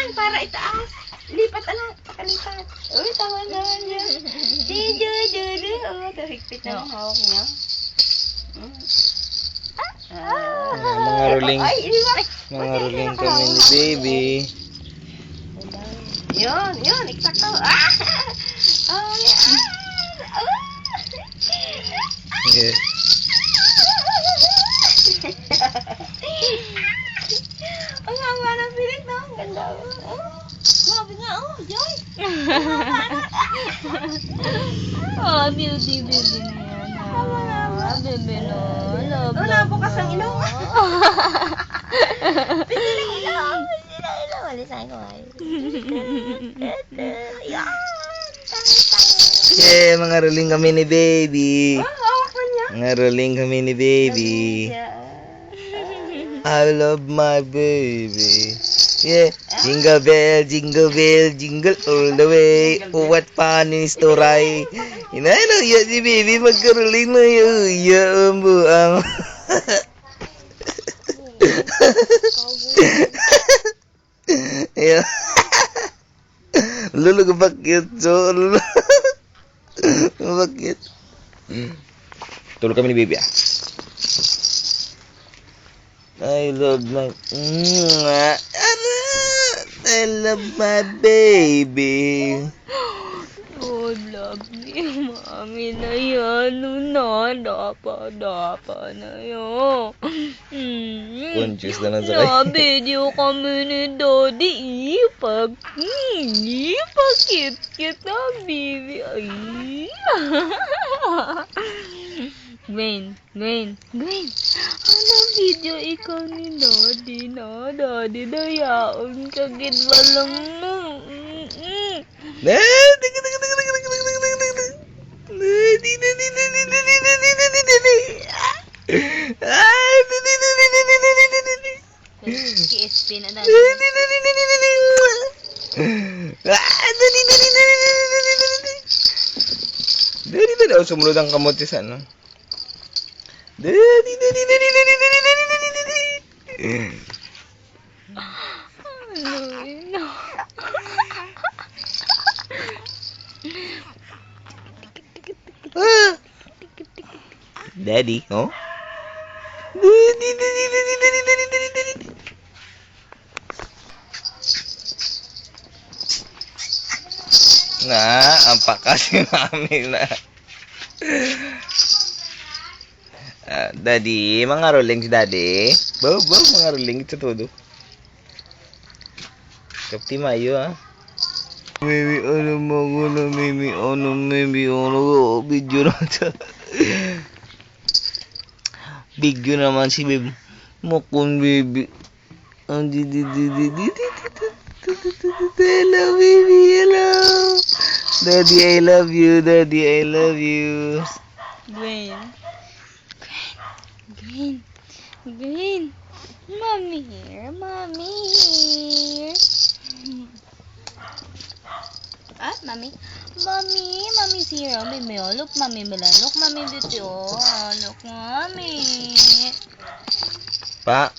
yan, para itaas. Lipat, anak. Pakalipat. Uy, tawa-tawa niya. Di-du-du-du. Oh, kahigpit na ang hawak niya. Mga ruling. Ay, iliwak. Mga ruling kami ni baby. Yun, eksakto. Ah! Oh, yeah. Yeah. Ang haba ng pilit, no? Ang ganda. Grabe nga, Joy. Oh, beauty na yan. Bebe, no. Love, Nabukas ang ilong. Pisilang ilong. Alisahin ko ay. Yan. Yeah, mga ruling kami ni baby. Hawak na niya. Mga ruling kami ni baby. I love my baby. Yeah, jingle bell, jingle all the way. Oh, what fun is to ride. Inaino, ya si baby magkaruling na yun. Ya, buang. Yeah. Lulu kebakit, so lulu. Kebakit. Tulog kami ni baby ah. I love my I love my baby. Oh, love ni mami na yan. Dapa na yan. Conscious na lang sa kayo. Na-video kami ni Daddy. Ipag-kit na, baby. Ay. Gwen. Ano video ikaw ni Daddy na? Daddy na yaon ka gidwalang mo. KSP na Daddy. Daddy daw sumunod ang kamot sa ano. Daddy. Ano? Daddy, oh? Ang pakas si mami na. Daddy, mga rolling si Daddy. Bawa, mga rolling ito todo. Kapti mayo, ah. Maybe, video na ito. Video naman si baby. Mukun, baby. Hello, baby, hello. Daddy, I love you. Daddy, I love you. Gwen. Mommy here. Ah, mommy. Mommy's here. Baby, oh, look, mommy, look, mommy, dito, oh, look, mommy. Pa.